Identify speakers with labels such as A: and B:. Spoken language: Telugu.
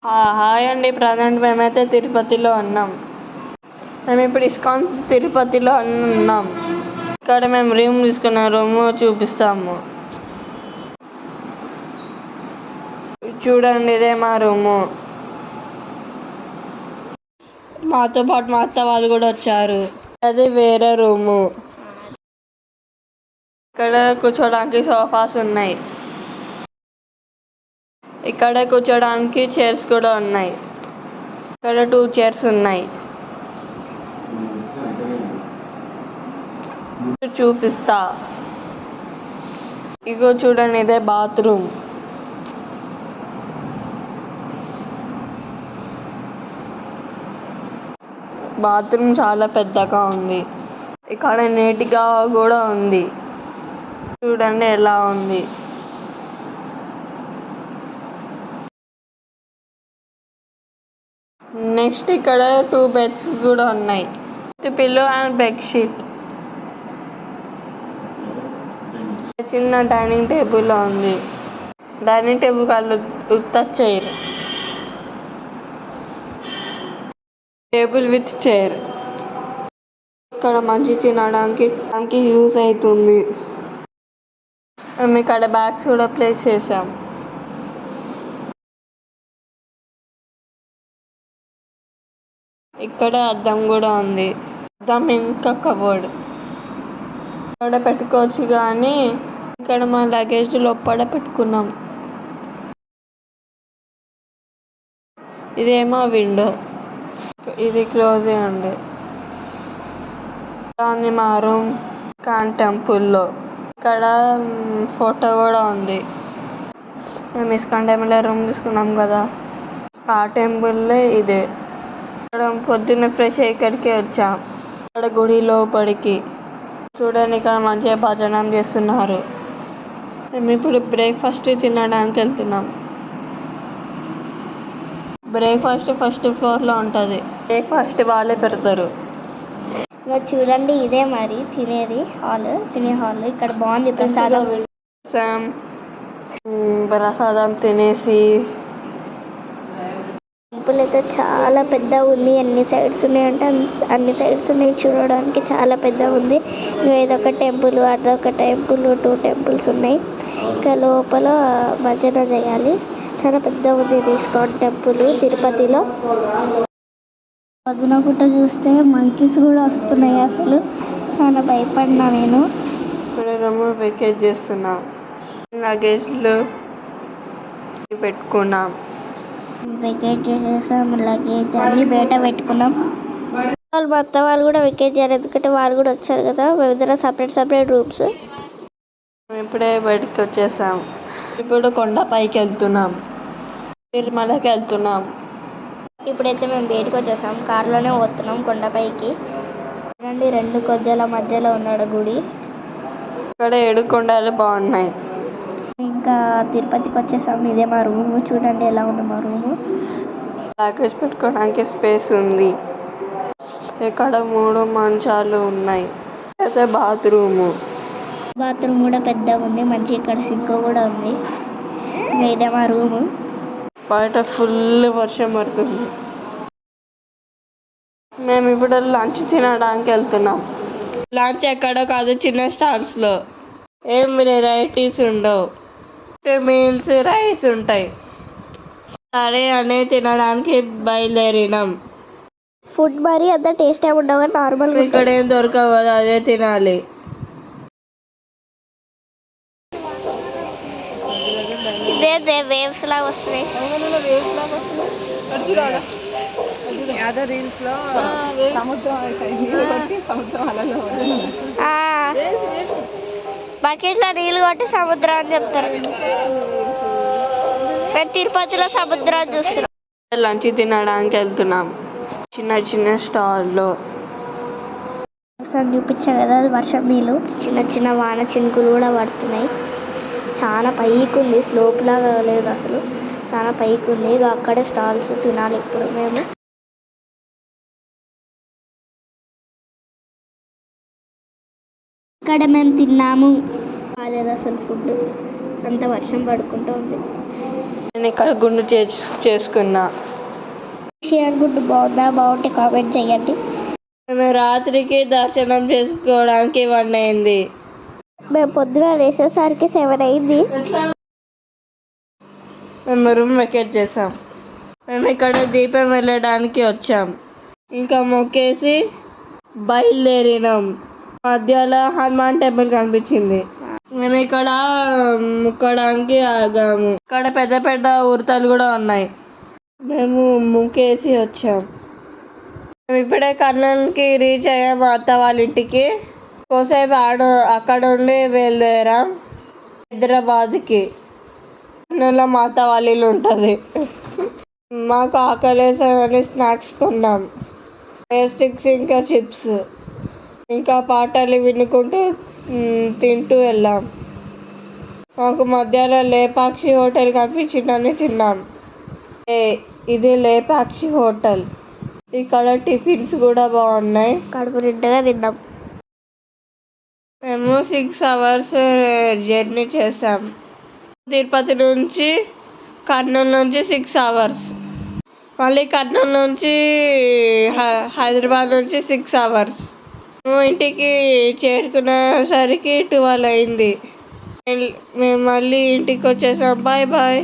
A: హాయ్ అండి. ప్రజెంట్ మేమైతే తిరుపతిలో ఉన్నాం. మేము ఇప్పుడు ఇస్కాన్ తిరుపతిలో ఉన్నాం. ఇక్కడ మేము రూమ్ తీసుకున్న రూమ్ చూపిస్తాము. చూడండి, ఇదే మా రూము. మాతో పాటు మా అత్త వాళ్ళు కూడా వచ్చారు. అది వేరే రూము. ఇక్కడ కూర్చోడానికి సోఫాస్ ఉన్నాయి. ఇక్కడ కూర్చోడానికి చైర్స్ కూడా ఉన్నాయి. ఇక్కడ 2 చైర్స్ ఉన్నాయి. చూపిస్తా. ఇగో చూడండి, ఇదే బాత్రూమ్. బాత్రూమ్ చాలా పెద్దగా ఉంది. ఇక్కడ నీట్గా కూడా ఉంది. చూడండి ఎలా ఉంది. నెక్స్ట్ ఇక్కడ 2 బెడ్స్ కూడా ఉన్నాయి. Pillow and bedsheet. చిన్న డైనింగ్ టేబుల్ ఉంది. డైనింగ్ టేబుల్ కాదు, ఉత్త చైర్. Table with chair. ఇక్కడ మంచి తినడానికి యూజ్ అవుతుంది. మేము ఇక్కడ బ్యాగ్స్ కూడా ప్లేస్ చేసాం. ఇక్కడ అద్దం కూడా ఉంది. అద్దం ఇంకా కబోర్డ్. ఇక్కడ పెట్టుకోవచ్చు, కానీ ఇక్కడ మా లగేజ్ లోపల పెట్టుకున్నాం. ఇదేమో విండో. ఇది క్లోజ్ చేయండి. ఉంది మా రూమ్ ఇస్కాన్ టెంపుల్లో. ఇక్కడ ఫోటో కూడా ఉంది. మేము ఇస్కాన్ టెంపుల్లో రూమ్ తీసుకున్నాం కదా, ఆ టెంపుల్లే ఇదే. ఇక్కడ పొద్దున్న ఫ్రెష్ ఇక్కడికే వచ్చాం. ఇక్కడ గుడి లోపలికి. చూడండి, ఇక్కడ మంచిగా భజనం చేస్తున్నారు. మేము ఇప్పుడు బ్రేక్ఫాస్ట్ తినడానికి వెళ్తున్నాం. బ్రేక్ఫాస్ట్ ఫస్ట్ ఫ్లోర్లో ఉంటుంది. బ్రేక్ఫాస్ట్ వాళ్ళే పెడతారు.
B: చూడండి, ఇదే మరి తినే హాల్. ఇక్కడ బాగుంది.
A: ప్రసాదం తినేసి
B: టెంపుల్ అయితే చాలా పెద్దగా ఉంది. ఎన్ని సైడ్స్ ఉన్నాయంటే అన్ని సైడ్స్ ఉన్నాయి. చూడడానికి చాలా పెద్దగా ఉంది. ఇదొక టెంపుల్, అదొక టెంపుల్, 2 టెంపుల్స్ ఉన్నాయి. ఇంకా లోపల భజన చేయాలి. చాలా పెద్దగా ఉంది ఇస్కాన్ టెంపుల్ తిరుపతిలో. పదునగుట్ట చూస్తే మంకీస్ కూడా వస్తున్నాయి. అసలు చాలా భయపడినా నేను.
A: ఇప్పుడు రూమ్ వెకేట్ చేస్తున్నాం. లగేజ్లు పెట్టుకున్నాం.
B: వెకేట్ చేసేసాం. లగేజ్ అన్ని బయట పెట్టుకున్నాం. మా అత్త వాళ్ళు కూడా వెకేట్ చేయాలి, ఎందుకంటే వాళ్ళు కూడా వచ్చారు కదా. మేమిద్దరం సపరేట్ రూమ్స్.
A: ఇప్పుడే బయటకు వచ్చేసాం. ఇప్పుడు కొండపైకి వెళ్తున్నాం. తిరుమలకి వెళ్తున్నాం.
B: ఇప్పుడైతే మేము బయటకు వచ్చేసాం. కార్లోనే పోతున్నాం కొండపైకి. చూడండి, 2 కొండల మధ్యలో ఉన్నాడు గుడి.
A: ఇక్కడ 7 కొండలు బాగున్నాయి.
B: ఇంకా తిరుపతికి వచ్చేసాం. ఇదే మా రూము. చూడండి ఎలా ఉంది మా రూము.
A: లగేజ్ పెట్టుకోవడానికి స్పేస్ ఉంది. ఇక్కడ 3 మంచాలు ఉన్నాయి. అయితే బాత్రూమ్
B: కూడా పెద్దగా ఉంది. మంచి ఇక్కడ సింక్ కూడా ఉంది. ఇదే మా రూము.
A: బయట ఫుల్ వర్షం పడుతుంది. మేము ఇప్పుడు లంచ్ తినడానికి వెళ్తున్నాం. లంచ్ ఎక్కడో కాదు, చిన్న స్టాల్స్లో. ఏం వెరైటీస్ ఉండవు. మీల్స్, రైస్ ఉంటాయి. సరే అని తినడానికి బయలుదేరినాం.
B: ఫుడ్ మరి అంత టేస్ట్ ఏమి ఉండవు, నార్మల్.
A: ఇక్కడ ఏం దొరకవు కదా, అదే తినాలి.
B: ఇదే వేవ్స్ లాగా వస్తున్నాయి. బకెట్స్ నీళ్ళు కొట్టి సముద్రం అని చెప్తారు. తిరుపతిలో సముద్రాన్ని చూస్తున్నాం.
A: లంచ్ తినడానికి వెళ్తున్నాం. చిన్న స్టాల్లో
B: చూపించా కదా, అది వర్షం నీళ్ళు. చిన్న వాన చినుకులు కూడా పడుతున్నాయి. చాలా పైకి ఉంది. స్లోప్ లాగా లేదు అసలు, చాలా పైకి ఉంది. అక్కడే స్టాల్స్ తినాలి ఇప్పుడు మేము. ఇక్కడ మేము తిన్నాము. కాలేదు అసలు ఫుడ్, అంత వర్షం పడుకుంటూ ఉంది.
A: నేను ఇక్కడ గుండు చేసుకున్నా.
B: షేర్ గుడ్ బాగుందా? బాగుంటే కామెంట్ చేయండి.
A: మేము రాత్రికి దర్శనం చేసుకోవడానికి 1 అయింది.
B: మేము పొద్దున లేచేసరికి 7 అయింది.
A: మేము రూమ్ వెకేట్ చేసాం. మేము ఇక్కడ దీపం వెళ్ళడానికి వచ్చాం. ఇంకా మొక్కేసి బయలుదేరినాం. మధ్యలో హనుమాన్ టెంపుల్ కనిపించింది. మేము ఇక్కడ మొక్కడానికి ఆగాము. ఇక్కడ పెద్ద పెద్ద ఉడతలు కూడా ఉన్నాయి. మేము మొక్కేసి వచ్చాం. మేము ఇప్పుడే కర్నూలుకి రీచ్ అయ్యాం మా అత్త వాళ్ళ ఇంటికి. కోసేపు అక్కడ ఉండి బయలుదేరాం హైదరాబాద్కి. కర్నూలులో మా అత్త వాళ్ళ ఇల్లు ఉంటుంది. మాకు ఆకలేసని స్నాక్స్ కొన్నాం. స్టిక్స్ ఇంకా చిప్స్ ఇంకా పాటలు వినుకుంటూ తింటూ వెళ్ళాం. మాకు మధ్యాహ్నం లేపాక్షి హోటల్ కనిపించిందని తిన్నాం. ఇది లేపాక్షి హోటల్. ఇక్కడ టిఫిన్స్ కూడా బాగున్నాయి.
B: కడుపు నిండుగా తిన్నాం.
A: మేము 6 hours జర్నీ చేసాం. తిరుపతి నుంచి కర్నూలు నుంచి 6 hours. మళ్ళీ కర్నూలు నుంచి హైదరాబాద్ నుంచి 6 hours. మేము ఇంటికి చేరుకునేసరికి 12 అయింది. మేము మళ్ళీ ఇంటికి వచ్చేసాం. Bye bye.